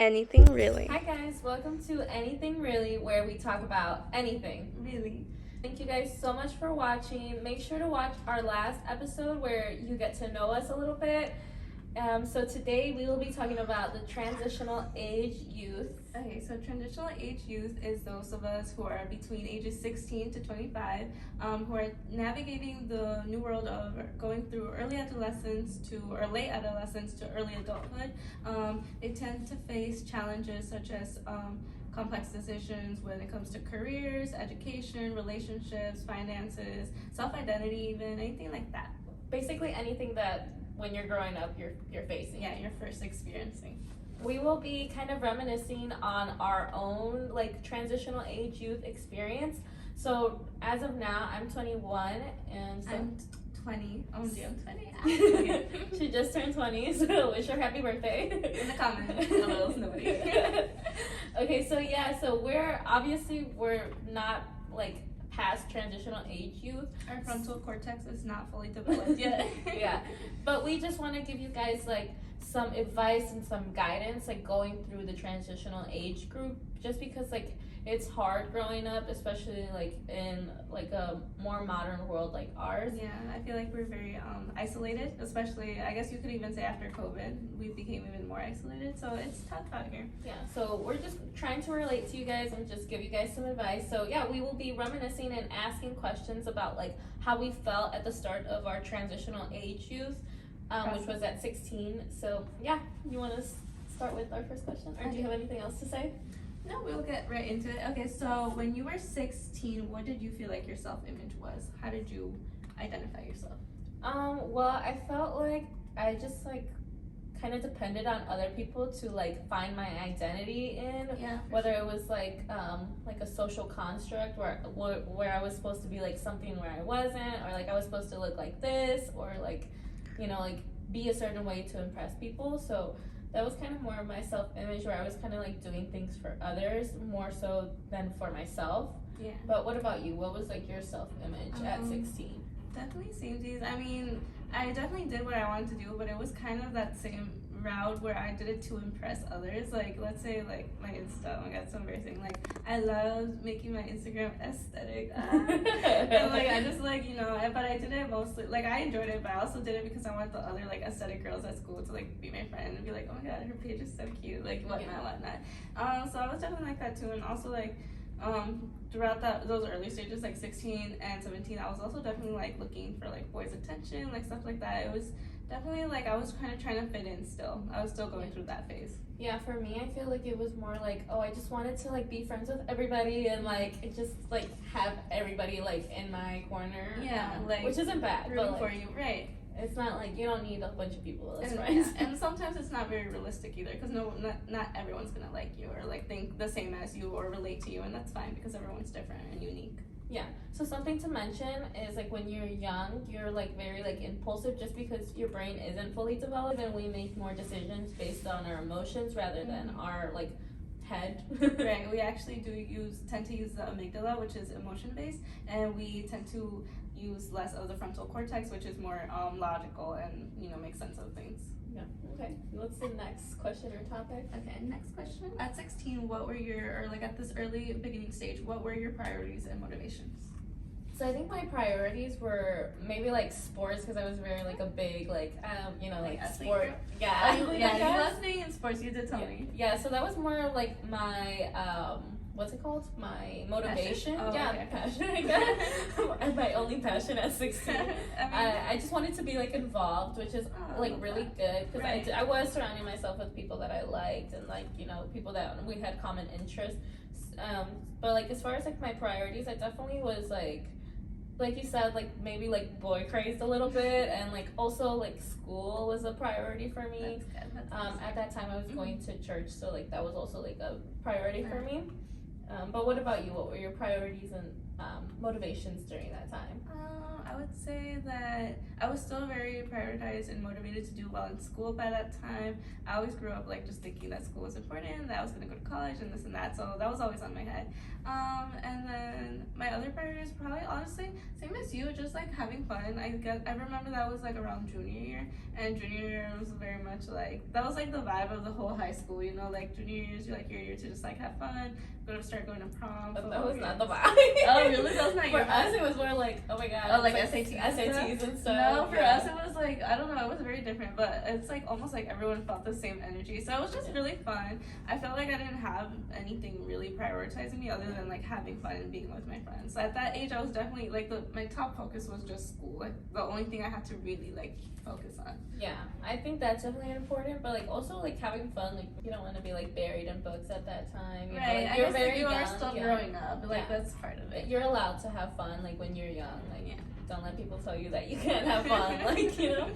Anything really. Hi guys, welcome to Anything Really, where we talk about anything. Really. Thank you guys so much for watching. Make sure to watch our last episode where you get to know us a little bit. So today we will be talking about the transitional age youth. Okay, so transitional age youth is those of us who are between ages 16 to 25, who are navigating the new world of going through early adolescence or late adolescence to early adulthood. They tend to face challenges such as complex decisions when it comes to careers, education, relationships, finances, self-identity, even anything like that. Basically anything that when you're growing up you're facing. Yeah, you're first experiencing. We will be kind of reminiscing on our own transitional age youth experience. So as of now, I'm 21 and so I'm 20. OMG, I'm 20. she just turned 20, so wish her happy birthday. In the comments. No, nobody. Okay, so we're not past transitional age youth. Our frontal cortex is not fully developed yet. Yeah, but we just want to give you guys some advice and some guidance going through the transitional age group, just because it's hard growing up, especially in a more modern world like ours. Yeah, I feel like we're very isolated, especially I guess you could even say after COVID we became even more isolated, so it's tough out here. Yeah, so we're just trying to relate to you guys and just give you guys some advice. So yeah, we will be reminiscing and asking questions about how we felt at the start of our transitional age youth, which was at 16. So yeah, you want to start with our first question, or do you have anything else to say? No, we'll get right into it. Okay, so when you were 16, what did you feel like your self-image was? How did you identify yourself? Well, I felt like I just kind of depended on other people to find my identity in. Yeah. Whether it was a social construct where I was supposed to be something where I wasn't, or I was supposed to look like this, or be a certain way to impress people. So that was kind of more of my self-image, where I was kind of doing things for others more so than for myself. Yeah. But what about you? What was your self-image at 16? Definitely samesies. I mean, I definitely did what I wanted to do, but it was kind of that same route where I did it to impress others. Let's say my Insta, oh my god, it's so embarrassing. I love making my Instagram aesthetic. And I just but I did it mostly, I enjoyed it, but I also did it because I wanted the other aesthetic girls at school to be my friend and be like, oh my god, her page is so cute, whatnot. So I was definitely like that too. And also throughout those early stages, 16 and 17, I was also definitely looking for boys' attention, stuff like that. It was definitely I was kind of trying to fit in still. I was still going through that phase. Yeah, for me, I feel it was more I just wanted to be friends with everybody and it just have everybody in my corner. Yeah, which isn't bad, but for you, right? It's not you don't need a bunch of people as friends. Yeah. And sometimes it's not very realistic either, because not everyone's gonna like you or think the same as you or relate to you, and that's fine because everyone's different and unique. Yeah. So something to mention is when you're young, you're very impulsive, just because your brain isn't fully developed, and we make more decisions based on our emotions rather than our head. Right. We actually tend to use the amygdala, which is emotion based, and we tend to use less of the frontal cortex, which is more logical and makes sense of things. Yeah. Okay. What's the next question or topic? Okay. Next question. At 16, what were at this early beginning stage, what were your priorities and motivations? So I think my priorities were maybe sports, because I was very a big sport. Yeah. You love being in sports. You did tell me. Yeah. So that was more of my what's it called? My motivation. Passion? Oh, yeah, okay. Passion. My only passion at 16. I just wanted to be involved, which is really good, because right. I was surrounding myself with people that I liked, and people that we had common interests. But as far as my priorities, I definitely was you said, maybe boy crazed a little bit, and also school was a priority for me. That's good. At that time I was going to church, so that was also a priority for me. But what about you? What were your priorities and motivations during that time? I would say that I was still very prioritized and motivated to do well in school by that time. I always grew up like just thinking that school was important, that I was gonna go to college and this and that. So that was always on my head. And then my other priorities probably honestly same as you, just like having fun. I remember that was like around junior year, and junior year was very much like that was like the vibe of the whole high school. You know, like junior year is like your year to just like have fun, start going to prom. But that was not the vibe. Oh really? That was not your For vibe? us, it was more like, oh my god. Oh, like it's SATs and stuff. No, for us it was like I don't know, it was very different, but it's like almost like everyone felt the same energy. So it was just really fun. I felt like I didn't have anything really prioritizing me other than like having fun and being with my friends. So at that age, I was definitely like my top focus was just school. Like the only thing I had to really like focus on. Yeah, I think that's definitely important, but like also like having fun. Like you don't want to be like buried in books at that time. You Right. know, like, I you're guess very you are young, still yeah. growing up. Like Yeah. that's part of it. You're allowed to have fun like when you're young. Like Yeah. don't let people tell you that you can't have fun. Like you know.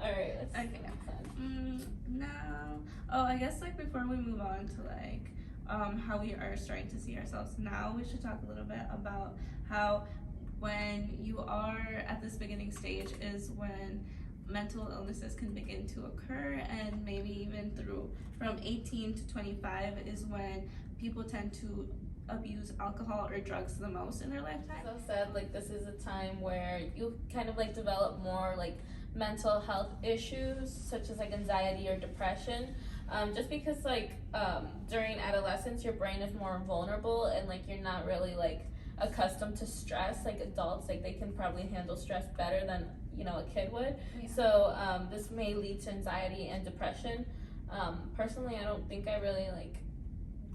All right. Let's Okay. have fun. Now, I guess like before we move on to like how we are starting to see ourselves now, we should talk a little bit about how when you are at this beginning stage is when mental illnesses can begin to occur, and maybe even through from 18 to 25 is when people tend to abuse alcohol or drugs the most in their lifetime. So said like this is a time where you kind of like develop more like mental health issues such as like anxiety or depression, just because like during adolescence your brain is more vulnerable and like you're not really like accustomed to stress. Like adults, like they can probably handle stress better than a kid would. Yeah. So this may lead to anxiety and depression. Personally, I don't think I really like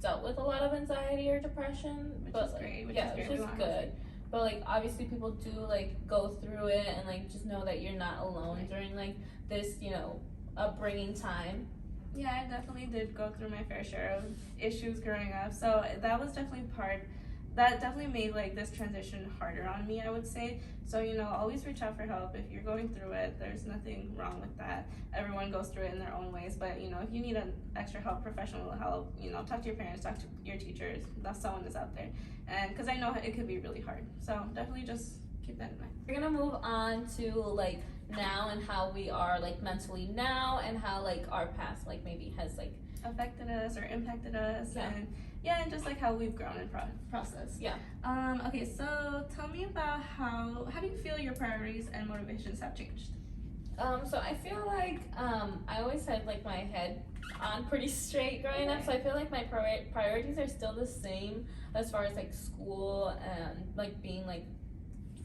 dealt with a lot of anxiety or depression, Which but is like, great, which yeah, is great, which we is want good. But like obviously people do like go through it, and like just know that you're not alone Right. during like this upbringing time. Yeah, I definitely did go through my fair share of issues growing up. So that was definitely that definitely made like this transition harder on me, I would say. So, always reach out for help if you're going through it. There's nothing wrong with that. Everyone goes through it in their own ways. But, if you need extra help, professional help, talk to your parents, talk to your teachers. That someone is out there. And because I know it could be really hard. So definitely just keep that in mind. We're gonna move on to like now and how we are like mentally now, and how like our past like maybe has like affected us or impacted us. Yeah. And just like how we've grown in process. Yeah. Okay, so tell me about how do you feel your priorities and motivations have changed? So I feel like I always had like my head on pretty straight growing up, so I feel like my priorities are still the same as far as like school and like being like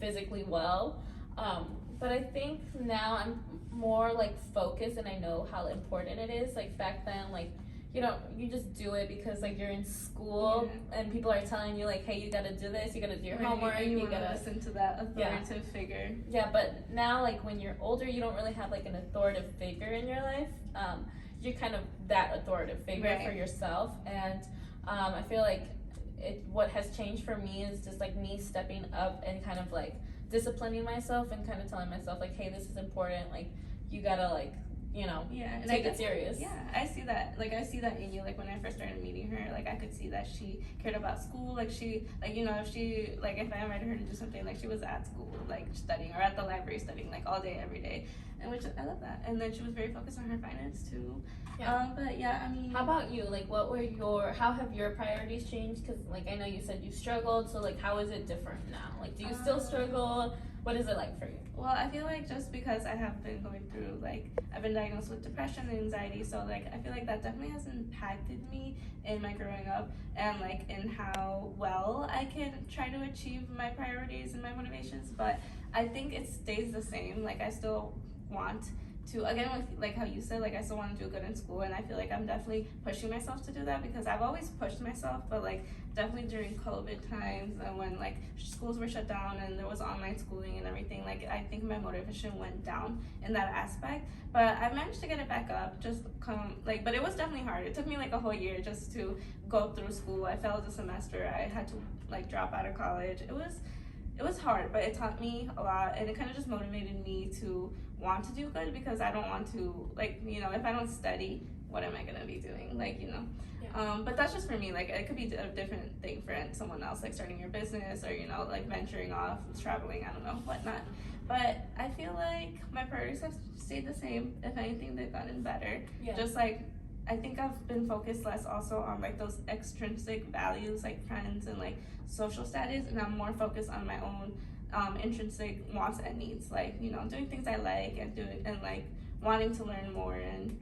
physically well. But I think now I'm more like focused, and I know how important it is. Like back then, like you just do it because like you're in school and people are telling you like, hey, you gotta do this, you gotta do your homework, and you gotta listen to that authoritative figure. Yeah, but now like when you're older, you don't really have like an authoritative figure in your life. You're kind of that authoritative figure for yourself, and I feel like what has changed for me is just like me stepping up and kind of like disciplining myself and kind of telling myself like, hey, this is important, like you gotta like take it serious. Yeah, I see that. Like I see that in you. Like when I first started meeting her, like I could see that she cared about school. Like she, like if I invited her to do something, like she was at school, like studying, or at the library studying, like all day, every day, and which I love that. And then she was very focused on her finance too. Yeah. But yeah, I mean, how about you? Like, how have your priorities changed? Because like I know you said you struggled, so like how is it different now? Like, do you still struggle? What is it like for you? Well, I feel like just because I have been going through, like, I've been diagnosed with depression and anxiety, so, like, I feel like that definitely has impacted me in my growing up, and, like, in how well I can try to achieve my priorities and my motivations, but I think it stays the same. Like, I still want to, again, with, like, how you said, like, I still want to do good in school, and I feel like I'm definitely pushing myself to do that, because I've always pushed myself, but, like, definitely during COVID times and when like schools were shut down and there was online schooling and everything, like I think my motivation went down in that aspect. But I managed to get it back up, but it was definitely hard. It took me like a whole year just to go through school. I failed a semester. I had to like drop out of college. It was hard, but it taught me a lot, and it kind of just motivated me to want to do good, because I don't want to, like, if I don't study what am I gonna be doing? Like, Yeah. but that's just for me. Like, it could be a different thing for someone else, like starting your business or, like venturing off, traveling, I don't know, whatnot. But I feel like my priorities have stayed the same. If anything, they've gotten better. Yeah. Just like, I think I've been focused less also on like those extrinsic values, like friends and like social status, and I'm more focused on my own intrinsic wants and needs, like, doing things I like and doing and like wanting to learn more and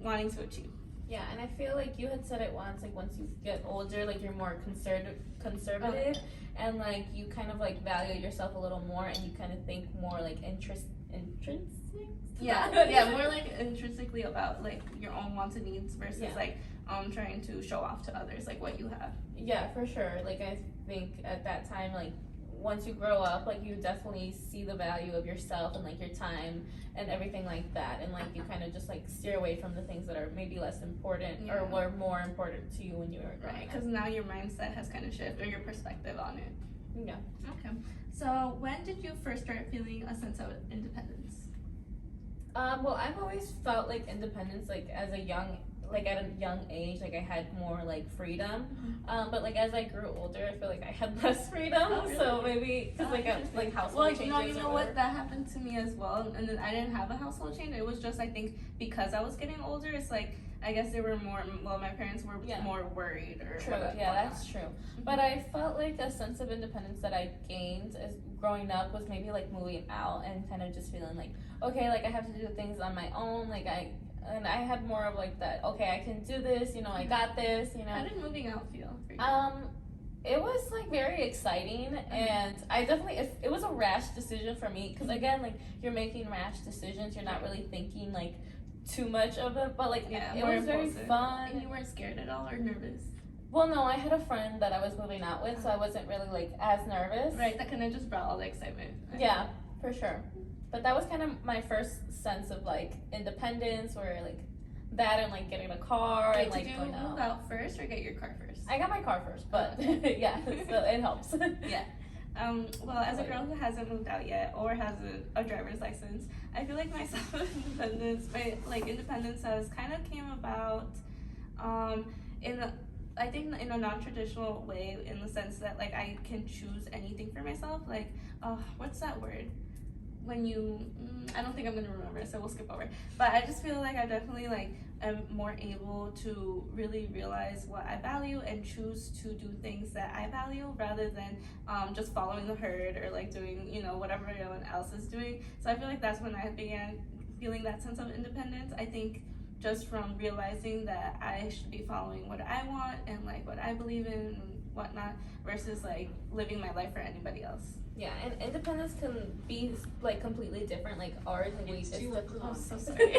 wanting to achieve. Yeah, and I feel like you had said it once, like once you get older, like you're more conservative, and like you kind of like value yourself a little more, and you kind of think more like intrinsic. Yeah, more like intrinsically about like your own wants and needs versus like trying to show off to others like what you have. Yeah, for sure. Like I think at that time, like once you grow up, like you definitely see the value of yourself and like your time and everything like that, and like you kind of just like steer away from the things that are maybe less important or were more important to you when you were growing because now your mindset has kind of shifted, or your perspective on it. Yeah. Okay. So when did you first start feeling a sense of independence? Well, I've always felt like independence, like at a young age, like I had more like freedom. But like as I grew older, I feel like I had less freedom. Oh, really? So maybe because like household changes. You know what? That happened to me as well. And then I didn't have a household change. It was just, I think, because I was getting older. It's like, I guess they were more. Well, my parents were more worried or. True. Yeah, that's true. But I felt like a sense of independence that I gained as growing up was maybe like moving out and kind of just feeling like, okay, like I have to do things on my own. Like I had more of like that, okay, I can do this, I got this, How did moving out feel for you? It was like very exciting, and I definitely, it was a rash decision for me, because again, like you're making rash decisions, you're not really thinking like too much of it, but like it was very fun. And you weren't scared at all or nervous? Well, no, I had a friend that I was moving out with, so I wasn't really like as nervous. Right, that kind of just brought all the excitement. Yeah, for sure. But that was kind of my first sense of like independence, or like that, and like getting a car. Wait, and like did you move out first or get your car first? I got my car first, but yeah, so it helps. Yeah. Well, as a girl who hasn't moved out yet or has a driver's license, I feel like my independence has kind of came about I think in a non-traditional way, in the sense that like I can choose anything for myself. Like, what's that word? When you, I don't think I'm gonna remember, so we'll skip over. But I just feel like I definitely like am more able to really realize what I value and choose to do things that I value, rather than just following the herd or like doing whatever everyone else is doing. So I feel like that's when I began feeling that sense of independence. I think just from realizing that I should be following what I want and like what I believe in and whatnot, versus like living my life for anybody else. Yeah, and independence can be like completely different, like ours. And I'm so sorry.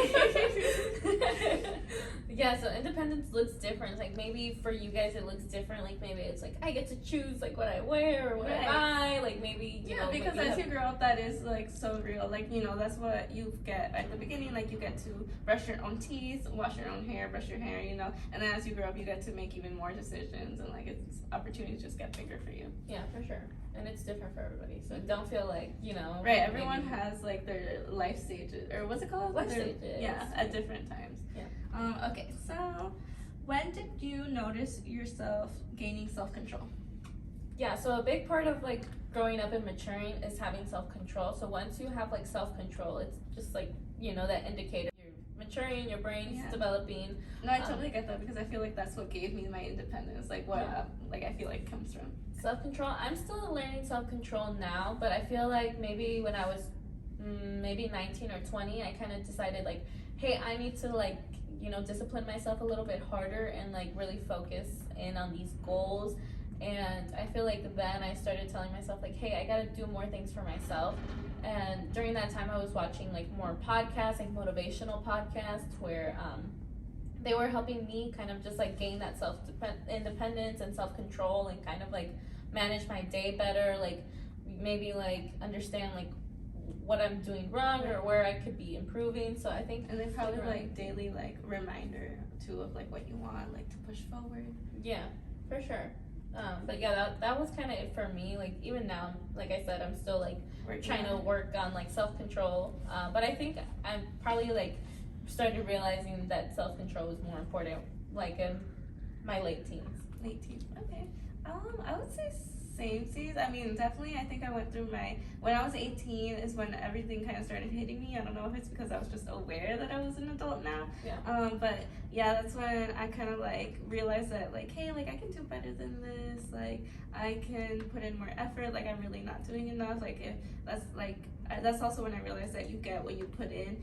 Yeah, so independence looks different. Like maybe for you guys it looks different. Like maybe it's like I get to choose like what I wear or what I buy. Like maybe you know. Because as you grow up, that is like so real. Like that's what you get at the beginning. Like you get to brush your own teeth, wash your own hair, brush your hair. And then as you grow up, you get to make even more decisions, and like opportunities just get bigger for you. Yeah, for sure. And it's different for everybody, so don't feel like right, everyone has like their life stages, or what's it called, life stages, at different times. Okay, so when did you notice yourself gaining self-control? Yeah, so a big part of like growing up and maturing is having self-control. So once you have like self-control, it's just like that indicator you're maturing, your brain's developing. No, I totally get that, because I feel like that's what gave me my independence, like what like I feel like comes from self-control. I'm still learning self-control now, but I feel like maybe when I was maybe 19 or 20, I kind of decided like, hey, I need to like discipline myself a little bit harder and like really focus in on these goals. And I feel like then I started telling myself like, hey, I gotta do more things for myself. And during that time I was watching like more podcasts, like motivational podcasts, where they were helping me kind of just like gain that independence and self-control, and kind of like manage my day better, like maybe like understand like what I'm doing wrong or where I could be improving. So I think, and then probably like daily like reminder too of like what you want, like to push forward. Yeah, for sure. But yeah, that was kind of it for me. Like even now, like I said, I'm still like trying to work on like self-control. But I think I'm probably like started realizing that self-control was more important, like in my late teens. Late teens. Okay. I would say same seas. I mean, definitely. I think I went through when I was 18 is when everything kind of started hitting me. I don't know if it's because I was just aware that I was an adult now. Yeah. But yeah, that's when I kind of like realized that like, hey, like I can do better than this. Like I can put in more effort. Like I'm really not doing enough. Like if that's also when I realized that you get what you put in.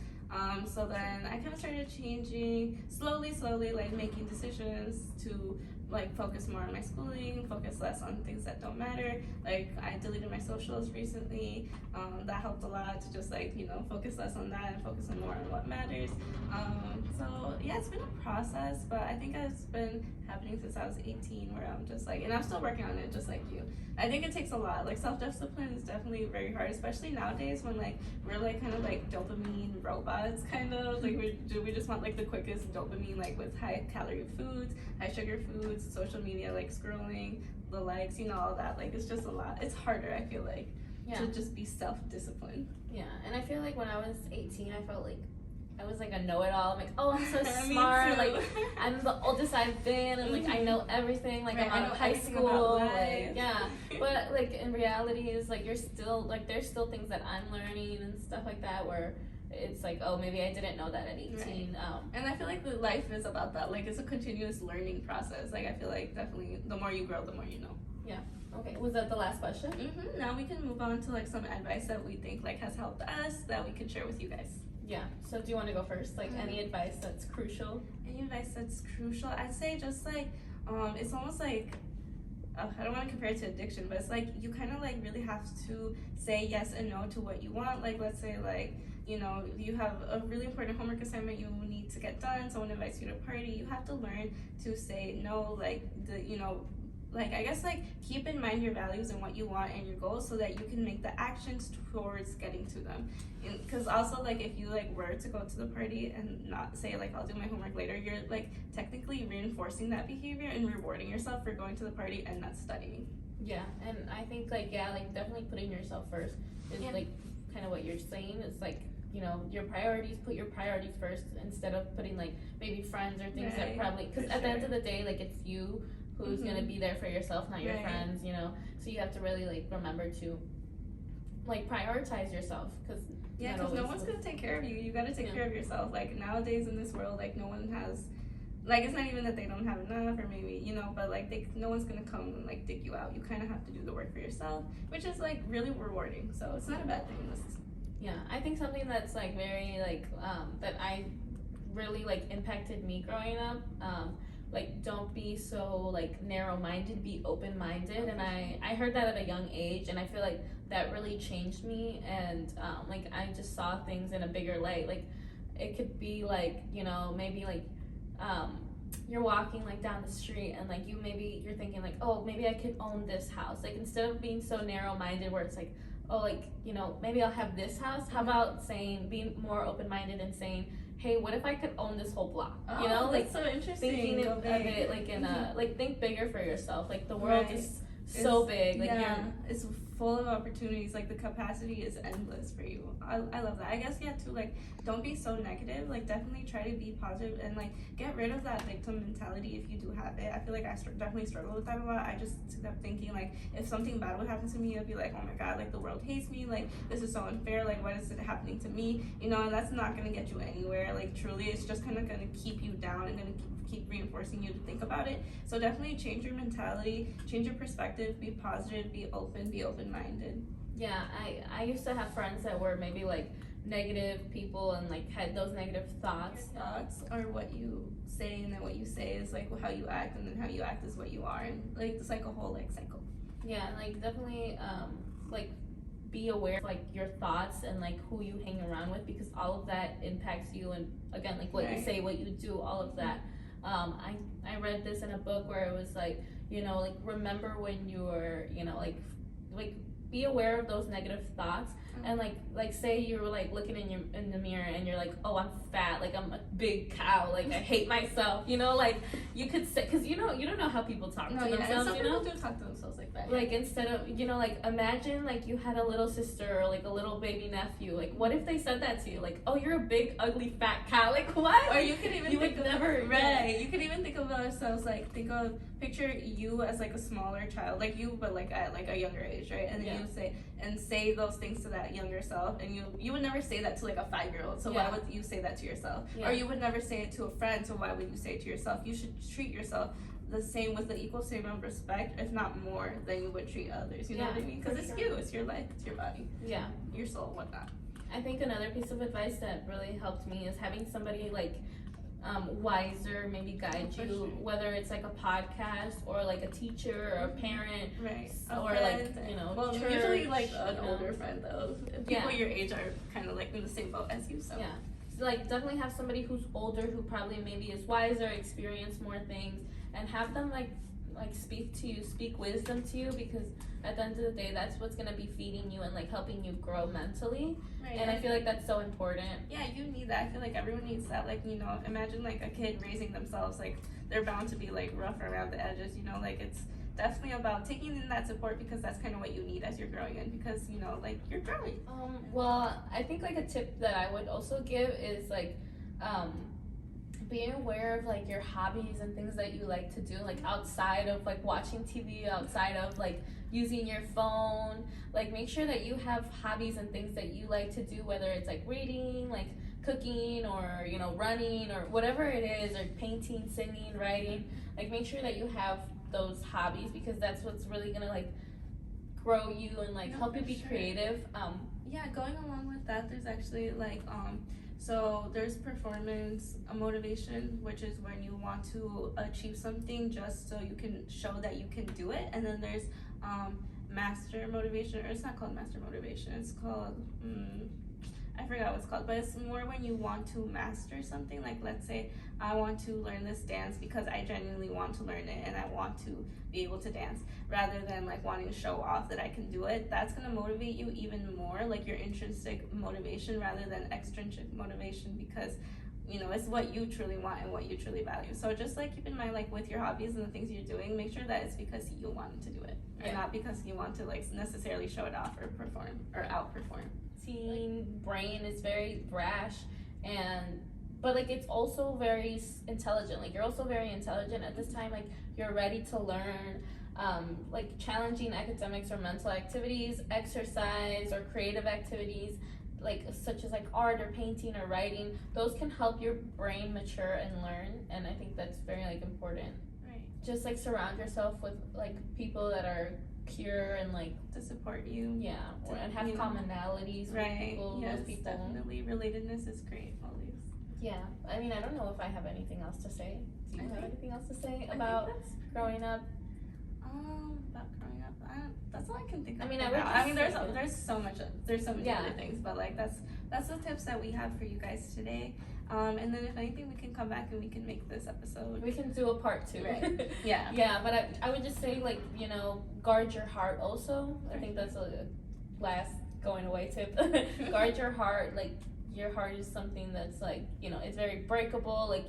So then I kind of started changing slowly, like making decisions to like focus more on my schooling, focus less on things that don't matter. Like I deleted my socials recently. That helped a lot to just like, focus less on that and focus on more on what matters. So yeah, it's been a process, but I think it's been happening since I was 18 where I'm just like, and I'm still working on it just like you. I think it takes a lot. Like self-discipline is definitely very hard, especially nowadays when like we're like kind of like dopamine robots kind of. Like we just want like the quickest dopamine, like with high calorie foods, high sugar foods, social media, like scrolling, the likes, all that. Like it's just a lot. It's harder, I feel like, to just be self-disciplined. Yeah, and I feel like when I was 18, I felt like I was like a know-it-all. I'm like, oh, I'm so smart. Like, I'm the oldest I've been, and like I know everything. Like, right, I'm out of high school. Like, yeah. But like in reality, is like you're still like there's still things that I'm learning and stuff like that where it's like, oh, maybe I didn't know that at 18. Right. And I feel like the life is about that. Like, it's a continuous learning process. Like, I feel like definitely the more you grow, the more you know. Yeah. Okay. Was that the last question? Mm-hmm. Now we can move on to like some advice that we think like has helped us that we can share with you guys. Yeah. So do you want to go first? Like any advice that's crucial? Any advice that's crucial? I'd say just like, it's almost like, I don't want to compare it to addiction, but it's like you kind of like really have to say yes and no to what you want. Like let's say like, you have a really important homework assignment you need to get done. Someone invites you to a party. You have to learn to say no, like like I guess like keep in mind your values and what you want and your goals so that you can make the actions towards getting to them. Because also like if you like were to go to the party and not say like I'll do my homework later, you're like technically reinforcing that behavior and rewarding yourself for going to the party and not studying. Yeah, and I think like like definitely putting yourself first is like kind of what you're saying. It's like your priorities, put your priorities first instead of putting like maybe friends or things that probably, because at the end of the day like it's you who's gonna be there for yourself, not your friends, so you have to really like remember to like prioritize yourself, because no one's gonna take care of you. You gotta take care of yourself. Like nowadays in this world, like no one has, like it's not even that they don't have enough or maybe but like no one's gonna come and like dig you out. You kind of have to do the work for yourself, which is like really rewarding, so it's not a bad thing. Yeah, I think something that's like very like that I really like impacted me growing up, like don't be so like narrow-minded, be open-minded. And I heard that at a young age, and I feel like that really changed me. And like I just saw things in a bigger light. Like it could be like maybe like you're walking like down the street and like you're thinking like, oh, maybe I could own this house. Like instead of being so narrow-minded where it's like, oh, like maybe I'll have this house, how about being more open-minded and saying, hey, what if I could own this whole block? That's so interesting. Thinking of it like in a like think bigger for yourself. Like the world is so big. Like it's full of opportunities. Like the capacity is endless for you. I love that. I guess too, like don't be so negative. Like definitely try to be positive and like get rid of that victim mentality if you do have it. I feel like I definitely struggle with that a lot. I just kept thinking like if something bad would happen to me, I'd be like, oh my god, like the world hates me. Like this is so unfair. Like why is it happening to me? And that's not gonna get you anywhere. Like truly, it's just kind of gonna keep you down and gonna keep reinforcing you to think about it. So definitely change your mentality, change your perspective, be positive, be open-minded. Yeah, I used to have friends that were maybe like negative people and like had those negative thoughts. Your thoughts are what you say, and then what you say is like how you act, and then how you act is what you are, and like it's like a whole like cycle. Yeah, like definitely like be aware of like your thoughts and like who you hang around with, because all of that impacts you, and again like what you say, what you do, all of that. I read this in a book where it was like like remember when you were like be aware of those negative thoughts, And like say you were like looking in the mirror and you're like, oh, I'm fat, like I'm a big cow, like I hate myself, you know, like you could say, because you don't know how people talk to themselves, some you know, people do talk to themselves like that. like instead of, you know, like imagine like you had a little sister or like a little baby nephew, like what if they said that to you, like, oh, you're a big ugly fat cow, like what? Or you could even you would never, right, you could even think of ourselves like, picture you as like a smaller child, like you, but like at like a younger age, right? And then you would say those things to that younger self, and you would never say that to like a 5-year-old, so why would you say that to yourself? Or you would never say it to a friend, so why would you say it to yourself? You should treat yourself the same, with the equal same amount of respect, if not more, than you would treat others. You know what I mean? Because it's you, it's your life, it's your body, your soul, whatnot. I think another piece of advice that really helped me is having somebody like wiser maybe guide you, whether it's like a podcast or like a teacher or a parent, right? Or like, you know, well, church, usually like an older friend though. People your age are kind of like in the same boat as you, so like definitely have somebody who's older, who probably maybe is wiser, experienced more things, and have them like speak wisdom to you, because at the end of the day, that's what's gonna be feeding you and like helping you grow mentally. Right. And I feel like that's so important. Yeah, you need that. I feel like everyone needs that. Like, you know, imagine like a kid raising themselves, like they're bound to be like rough around the edges, you know, like it's definitely about taking in that support, because that's kind of what you need as you're growing in, because, you know, like you're growing. Well, I think like a tip that I would also give is like being aware of like your hobbies and things that you like to do, like outside of like watching TV, outside of like using your phone. Like make sure that you have hobbies and things that you like to do, whether it's like reading, like cooking, or, you know, running, or whatever it is, or painting, singing, writing. Like make sure that you have those hobbies, because that's what's really gonna like grow you and like help you be creative. Going along with that, there's actually like so there's performance motivation, which is when you want to achieve something just so you can show that you can do it. And then there's master motivation, or it's not called master motivation, it's called I forgot what it's called, but it's more when you want to master something. Like let's say I want to learn this dance because I genuinely want to learn it and I want to be able to dance, rather than like wanting to show off that I can do it. That's going to motivate you even more, like your intrinsic motivation rather than extrinsic motivation, because, you know, it's what you truly want and what you truly value. So just like keep in mind, like with your hobbies and the things you're doing, make sure that it's because you wanted to do it, and not because you want to like necessarily show it off or perform or outperform. Teen brain is very brash, but like it's also very intelligent. Like you're also very intelligent at this time. Like you're ready to learn like challenging academics or mental activities, exercise or creative activities, like such as like art or painting or writing. Those can help your brain mature and learn, and I think that's very like important. Right. Just like surround yourself with like people that are pure and like to support you, and have commonalities with people. Yes, those people. Definitely relatedness is great always. I mean, I don't know if I have anything else to say. Do you have anything else to say about growing up? About growing up, that's all I can think of. I mean, there's so many other things, but like that's the tips that we have for you guys today. And then if anything, we can come back and we can make this episode. We can do a part 2. Right. But I would just say, like, you know, guard your heart also. I think that's a last going away tip. Guard your heart. Like, your heart is something that's like, you know, it's very breakable. Like,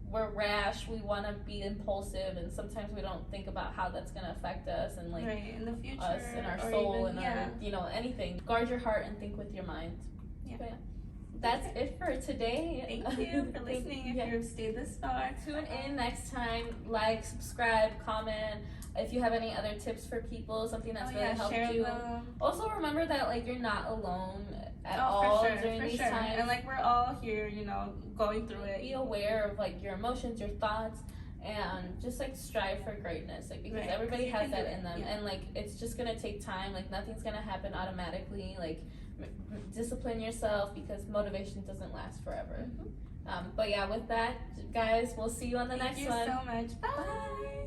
we're rash, we want to be impulsive, and sometimes we don't think about how that's going to affect us and like in the future, us and our soul and our, you know, anything. Guard your heart and think with your mind. That's it for today. Thank you for listening. If you've stayed this far, tune in next time. Like, subscribe, comment. If you have any other tips for people, something that's really helped you. Them. Also, remember that like you're not alone at all during these times. And like we're all here, you know, going through it. Be aware of like your emotions, your thoughts, and just like strive for greatness. Like because everybody has that in them, and like it's just gonna take time. Like nothing's gonna happen automatically. Like discipline yourself, because motivation doesn't last forever. But with that, guys, we'll see you on the next one. Thank you so much. Bye.